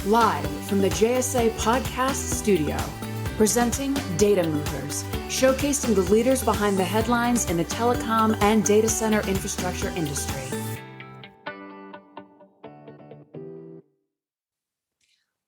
Live from the JSA Podcast Studio, presenting Data Movers, showcasing the leaders behind the headlines in the telecom and data center infrastructure industry.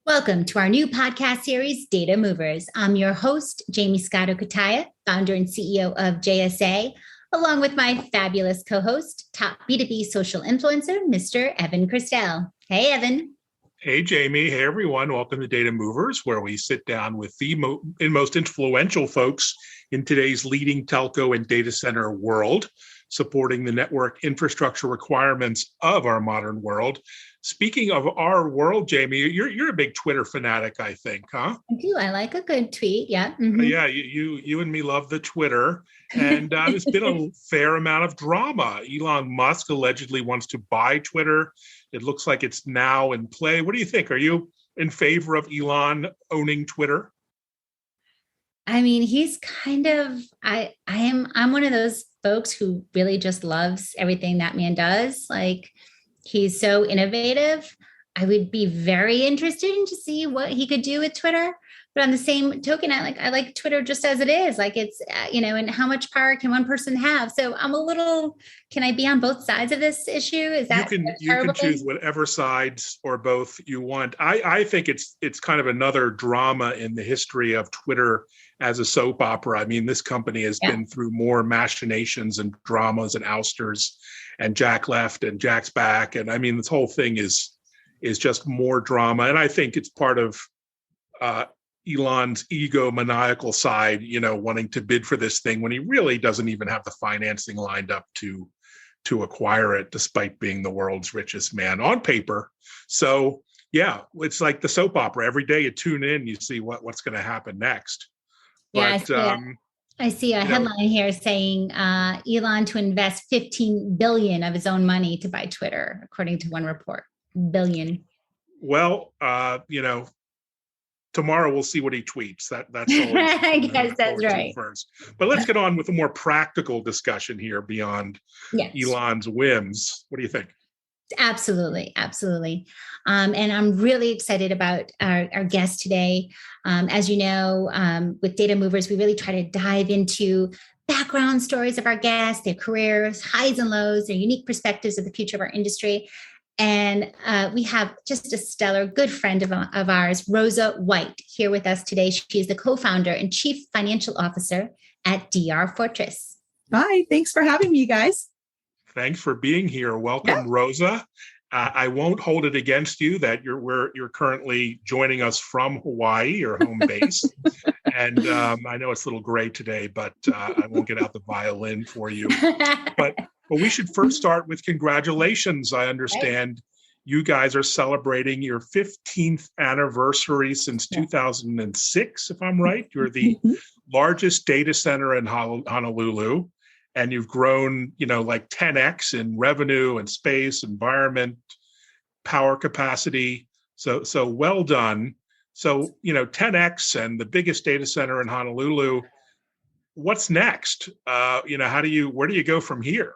Welcome to our new podcast series, Data Movers. I'm your host, Jamie Scotto-Kataya, founder and CEO of JSA, along with my fabulous co-host, top B2B social influencer, Mr. Evan Christel. Hey, Evan. Hey, Jamie. Hey, everyone. Welcome to Data Movers, where we sit down with the most influential folks in today's leading telco and data center world, supporting the network infrastructure requirements of our modern world. Speaking of our world, Jamie, you're a big Twitter fanatic, I think, huh? I do. I like a good tweet. Yeah. Mm-hmm. Yeah, you and me love the Twitter. And there's been a fair amount of drama. Elon Musk allegedly wants to buy Twitter. It looks like it's now in play. What do you think? Are you in favor of Elon owning Twitter? I mean, he's kind of, I'm one of those folks who really just loves everything that man does. Like, he's so innovative. I would be very interested in to see what he could do with Twitter. But on the same token, I like Twitter just as it is. Like, it's, and how much power can one person have? So I'm a little, can I be on both sides of this issue? Is that you can choose whatever sides or both you want. I think it's kind of another drama in the history of Twitter as a soap opera. I mean, this company has been through more machinations and dramas and ousters, and Jack left and Jack's back. And I mean, this whole thing is just more drama. And I think it's part of Elon's egomaniacal side, wanting to bid for this thing when he really doesn't even have the financing lined up to acquire it, despite being the world's richest man on paper. So yeah, it's like the soap opera. Every day you tune in, you see what's going to happen next. Yeah, but, I see a headline here saying Elon to invest $15 billion of his own money to buy Twitter, according to one report. Billion. Well, tomorrow we'll see what he tweets. That's always I guess that's right. First. But let's get on with a more practical discussion here beyond Elon's whims. What do you think? Absolutely. And I'm really excited about our guest today. As you know, with Data Movers, we really try to dive into background stories of our guests, their careers, highs and lows, their unique perspectives of the future of our industry. And we have just a stellar good friend of ours, Rosa White, here with us today. She is the co-founder and chief financial officer at DRFortress. Hi, thanks for having me, you guys. Thanks for being here. Welcome, Rosa. I won't hold it against you that you're currently joining us from Hawaii, your home base. And I know it's a little gray today, but I won't get out the violin for you. But we should first start with congratulations. I understand you guys are celebrating your 15th anniversary since 2006, if I'm right. You're the largest data center in Honolulu. And you've grown, like 10x in revenue and space, environment, power capacity. So well done. So, 10x and the biggest data center in Honolulu. What's next? Where do you go from here?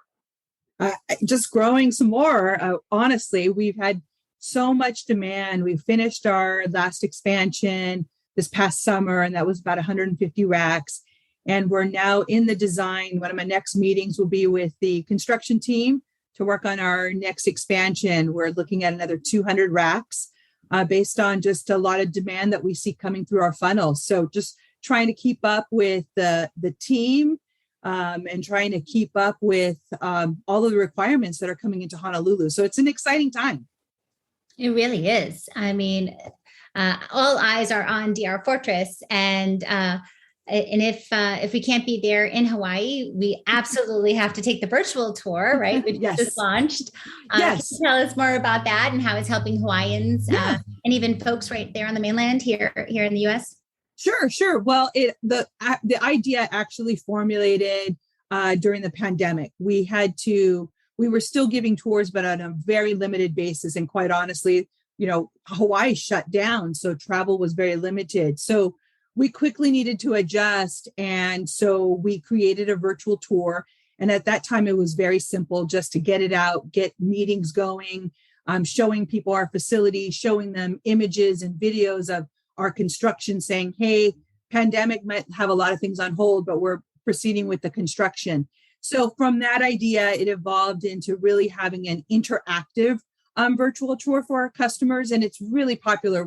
Just growing some more. Honestly, we've had so much demand. We finished our last expansion this past summer, and that was about 150 racks. And we're now in the design. One of my next meetings will be with the construction team to work on our next expansion. We're looking at another 200 racks based on just a lot of demand that we see coming through our funnel. So just trying to keep up with the team and trying to keep up with all of the requirements that are coming into Honolulu. So it's an exciting time. It really is. I mean, all eyes are on DRFortress, and if we can't be there in Hawaii, we absolutely have to take the virtual tour, right? Which just launched. Can you tell us more about that and how it's helping Hawaiians and even folks right there on the mainland here in the U.S.? Sure. Well, the idea actually formulated during the pandemic. We were still giving tours, but on a very limited basis. And quite honestly, Hawaii shut down, so travel was very limited. So we quickly needed to adjust. And so we created a virtual tour. And at that time, it was very simple just to get it out, get meetings going, showing people our facility, showing them images and videos of our construction, saying, hey, pandemic might have a lot of things on hold, but we're proceeding with the construction. So from that idea, it evolved into really having an interactive virtual tour for our customers. And it's really popular.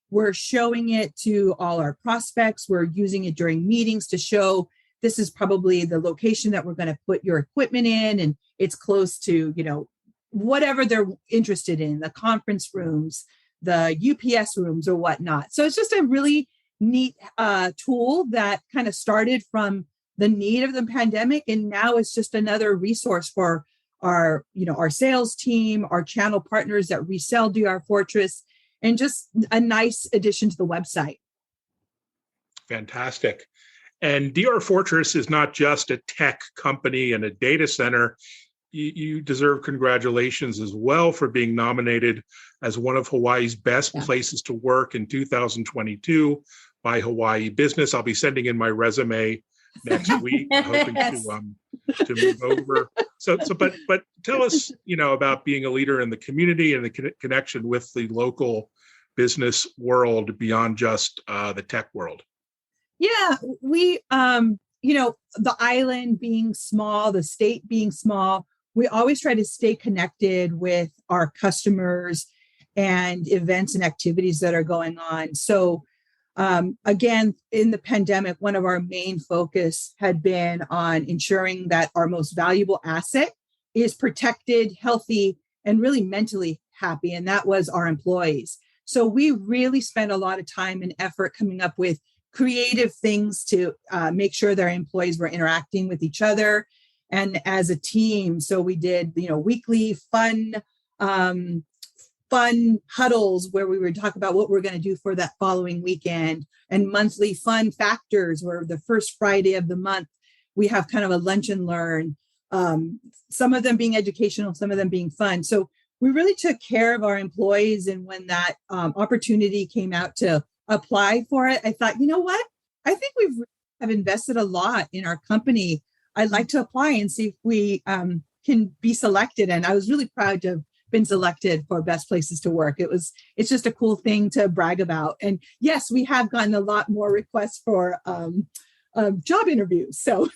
We're showing it to all our prospects. We're using it during meetings to show this is probably the location that we're going to put your equipment in. And it's close to, whatever they're interested in, the conference rooms, the UPS rooms or whatnot. So it's just a really neat tool that kind of started from the need of the pandemic. And now it's just another resource for our sales team, our channel partners that resell DRFortress, and just a nice addition to the website. Fantastic. And DRFortress is not just a tech company and a data center. You deserve congratulations as well for being nominated as one of Hawaii's best places to work in 2022 by Hawaii Business. I'll be sending in my resume next week, hoping to move over. But tell us, about being a leader in the community and the connection with the local business world beyond just the tech world. Yeah, we, the island being small, the state being small, we always try to stay connected with our customers and events and activities that are going on. So again, in the pandemic, one of our main focus had been on ensuring that our most valuable asset is protected, healthy, and really mentally happy. And that was our employees. So we really spent a lot of time and effort coming up with creative things to make sure their employees were interacting with each other and as a team. So we did, weekly fun huddles where we would talk about what we're going to do for that following weekend, and monthly fun factors where the first Friday of the month, we have kind of a lunch and learn, some of them being educational, some of them being fun. So we really took care of our employees. And when that opportunity came out to apply for it, I thought, you know what? I think have invested a lot in our company. I'd like to apply and see if we can be selected. And I was really proud to have been selected for best places to work. It's just a cool thing to brag about. And yes, we have gotten a lot more requests for job interviews. So,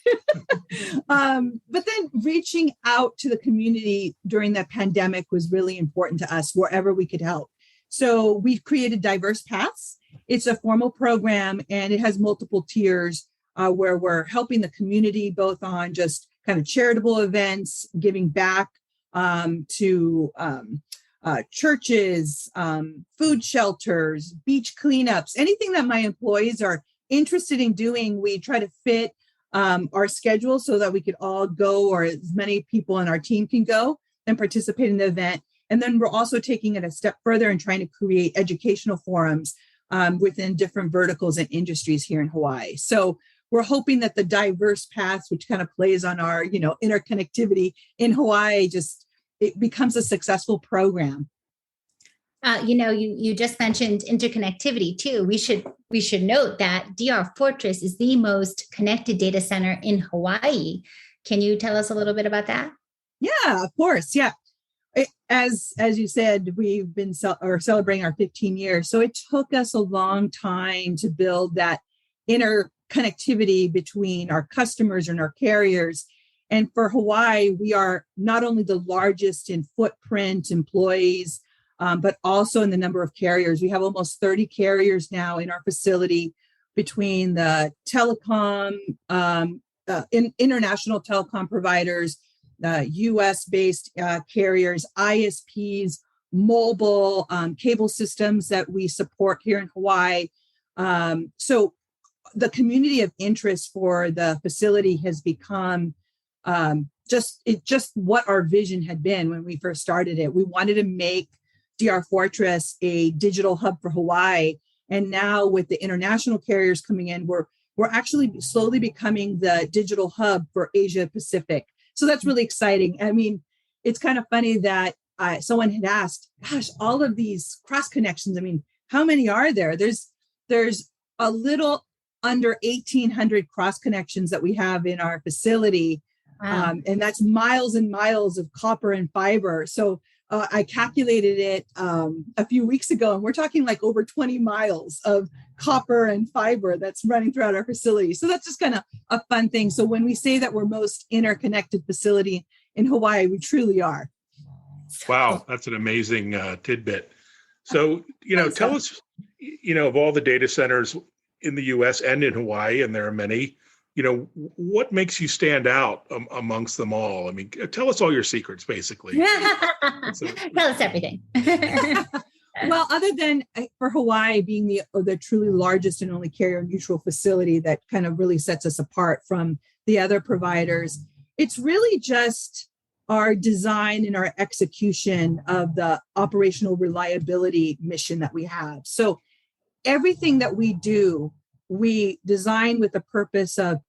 but then reaching out to the community during the pandemic was really important to us wherever we could help. So we created Diverse Paths. It's a formal program and it has multiple tiers where we're helping the community both on just kind of charitable events, giving back to churches, food shelters, beach cleanups, anything that my employees are interested in doing. We try to fit our schedule so that we could all go, or as many people on our team can go and participate in the event. And then we're also taking it a step further and trying to create educational forums within different verticals and industries here in Hawaii. So we're hoping that the Diverse Paths, which kind of plays on our, interconnectivity in Hawaii, it becomes a successful program. You just mentioned interconnectivity too. We should note that DRFortress is the most connected data center in Hawaii. Can you tell us a little bit about that? Yeah, of course. Yeah. As you said, we've been celebrating our 15 years. So it took us a long time to build that interconnectivity between our customers and our carriers. And for Hawaii, we are not only the largest in footprint, employees, but also in the number of carriers. We have almost 30 carriers now in our facility between the telecom, international telecom providers, US-based carriers, ISPs, mobile cable systems that we support here in Hawaii. So the community of interest for the facility has become just what our vision had been when we first started it. We wanted to make DRFortress a digital hub for Hawaii. And now with the international carriers coming in, we're actually slowly becoming the digital hub for Asia Pacific. So that's really exciting. I mean, it's kind of funny that someone had asked, gosh, all of these cross connections, I mean, how many are there? There's a little under 1,800 cross connections that we have in our facility. Wow. And that's miles and miles of copper and fiber. So I calculated it a few weeks ago, and we're talking like over 20 miles of copper and fiber that's running throughout our facility. So that's just kind of a fun thing. So when we say that we're most interconnected facility in Hawaii, we truly are. Wow, that's an amazing tidbit. So, tell us, of all the data centers in the U.S. and in Hawaii, and there are many, what makes you stand out amongst them all? I mean, tell us all your secrets, basically. Tell us everything. Well, other than for Hawaii being the truly largest and only carrier neutral facility that kind of really sets us apart from the other providers, it's really just our design and our execution of the operational reliability mission that we have. So everything that we do, we design with the purpose of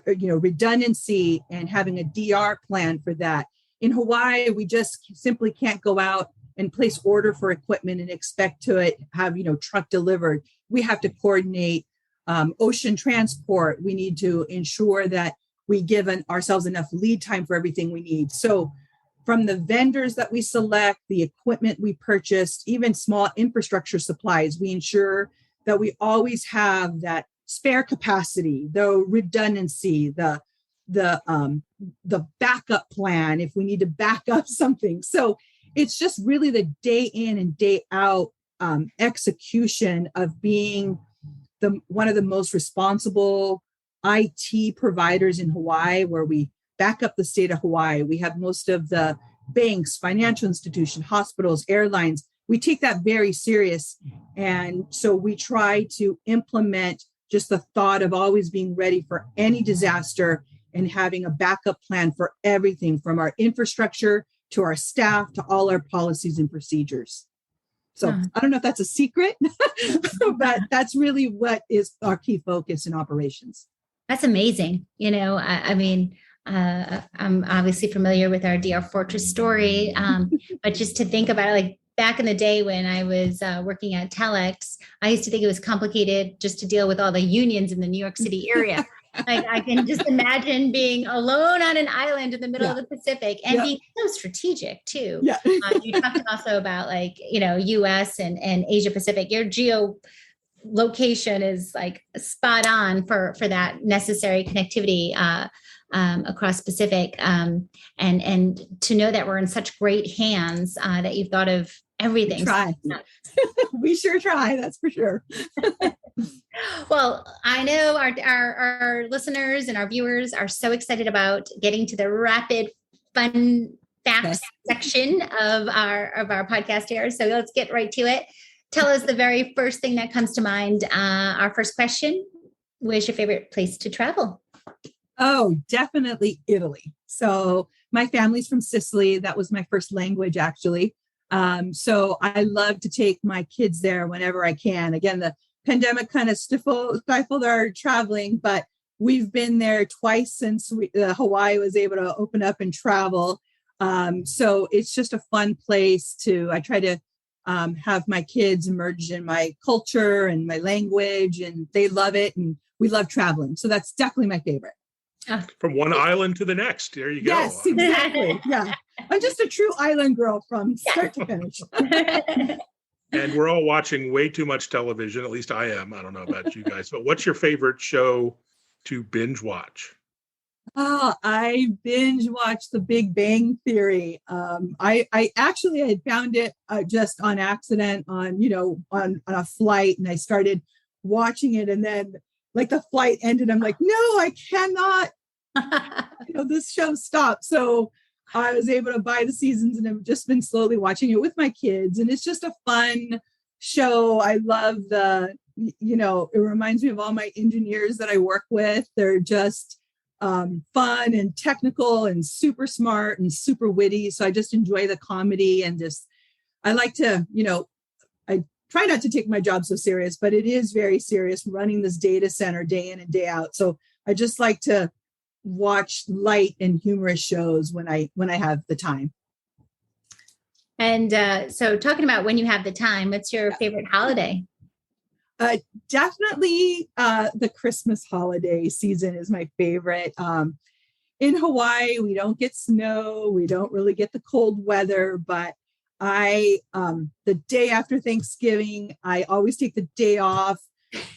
redundancy and having a DR plan for that. In Hawaii, we just simply can't go out and place order for equipment and expect to have truck delivered. We have to coordinate ocean transport. We need to ensure that we give ourselves enough lead time for everything we need. So from the vendors that we select, the equipment we purchase, even small infrastructure supplies, we ensure that we always have that spare capacity, the redundancy, the backup plan if we need to back up something. So it's just really the day in and day out execution of being one of the most responsible IT providers in Hawaii, where we back up the state of Hawaii. We have most of the banks, financial institutions, hospitals, airlines. We take that very serious. And so we try to implement just the thought of always being ready for any disaster and having a backup plan for everything from our infrastructure to our staff to all our policies and procedures. So I don't know if that's a secret, but that's really what is our key focus in operations. That's amazing. I'm obviously familiar with our DRFortress story, but just to think about it, like back in the day when I was working at Telex, I used to think it was complicated just to deal with all the unions in the New York City area. Like I can just imagine being alone on an island in the middle of the Pacific and being so strategic too. Yeah. You talked also about US and Asia Pacific. Your geolocation is like spot on for that necessary connectivity across Pacific. And to know that we're in such great hands, that you've thought of everything. We try. We sure try, that's for sure. Well, I know our listeners and our viewers are so excited about getting to the rapid fun facts section of our podcast here. So let's get right to it. Tell us the very first thing that comes to mind. Our first question: where's your favorite place to travel? Oh, definitely Italy. So my family's from Sicily. That was my first language, actually. So I love to take my kids there whenever I can. Again, the pandemic kind of stifled our traveling, but we've been there twice since Hawaii was able to open up and travel. So it's just a fun place I try to have my kids immersed in my culture and my language, and they love it. And we love traveling. So that's definitely my favorite. From one island to the next. There you go. Yes, exactly. Yeah. I'm just a true island girl from start to finish. And we're all watching way too much television. At least I am. I don't know about you guys, but what's your favorite show to binge watch? Oh, I binge watched The Big Bang Theory. I actually had found it just on accident on a flight, and I started watching it, and then like the flight ended. I'm like, no, I cannot. This show stopped. So I was able to buy the seasons, and I've just been slowly watching it with my kids. And it's just a fun show. I love it reminds me of all my engineers that I work with. They're just fun and technical and super smart and super witty. So I just enjoy the comedy, and I like to, I try not to take my job so serious, but it is very serious running this data center day in and day out. So I just like to watch light and humorous shows when I have the time. And so talking about when you have the time, what's your favorite holiday? Definitely the Christmas holiday season is my favorite. in Hawaii, we don't get snow. We don't really get the cold weather, but the day after Thanksgiving, I always take the day off.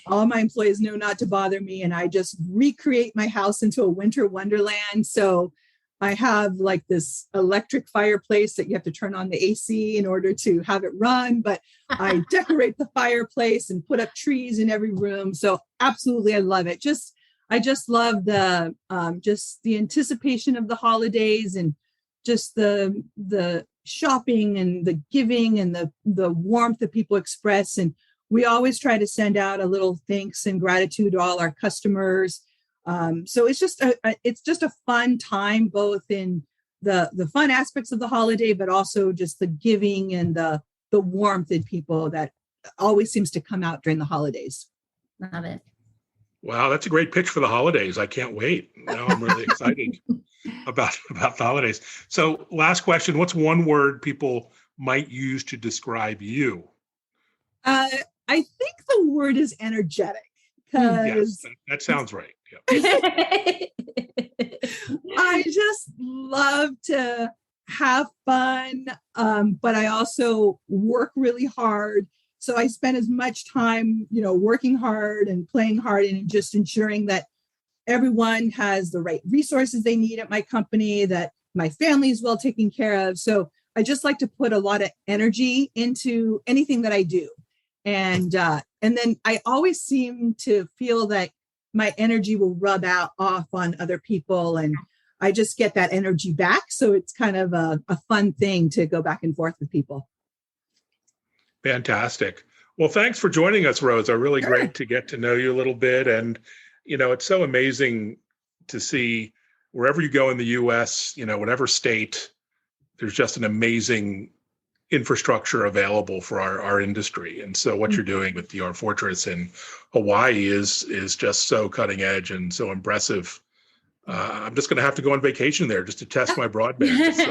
All my employees know not to bother me, and I just recreate my house into a winter wonderland. So I have like this electric fireplace that you have to turn on the AC in order to have it run, but I decorate the fireplace and put up trees in every room. So absolutely, I love it. I just love the anticipation of the holidays, and just the shopping and the giving and the warmth that people express. And we always try to send out a little thanks and gratitude to all our customers. So it's just a fun time, both in the fun aspects of the holiday, but also just the giving and the warmth in people that always seems to come out during the holidays. Love it. Wow, that's a great pitch for the holidays. I can't wait. Now I'm really excited about the holidays. So last question, what's one word people might use to describe you? I think the word is energetic, because yes, that sounds right. Yep. I just love to have fun, but I also work really hard. So I spend as much time, working hard and playing hard, and just ensuring that everyone has the right resources they need at my company, that my family is well taken care of. So I just like to put a lot of energy into anything that I do. And then I always seem to feel that my energy will rub off on other people, and I just get that energy back. So it's kind of a fun thing to go back and forth with people. Fantastic. Well, thanks for joining us, Rosa. Really great to get to know you a little bit. And, it's so amazing to see wherever you go in the US, whatever state, there's just an amazing infrastructure available for our industry. And so what you're doing with DRFortress in Hawaii is just so cutting edge and so impressive. I'm just going to have to go on vacation there just to test my broadband. So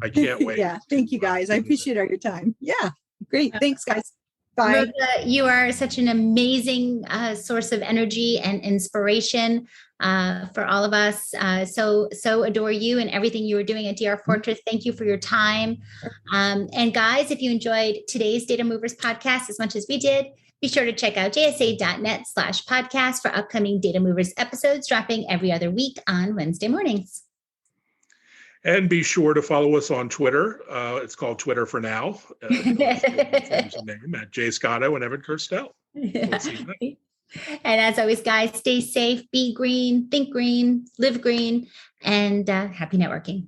I can't wait. Yeah. Thank you, guys. I appreciate all your time. Yeah. Great. Thanks, guys. Bye. Rosa, you are such an amazing source of energy and inspiration for all of us. So adore you and everything you are doing at DRFortress. Thank you for your time. And guys, if you enjoyed today's Data Movers podcast as much as we did, be sure to check out jsa.net/podcast for upcoming Data Movers episodes dropping every other week on Wednesday mornings. And be sure to follow us on Twitter. It's called Twitter for now. Name at Jay Scotto and Evan Kirstel. And as always, guys, stay safe, be green, think green, live green, and happy networking.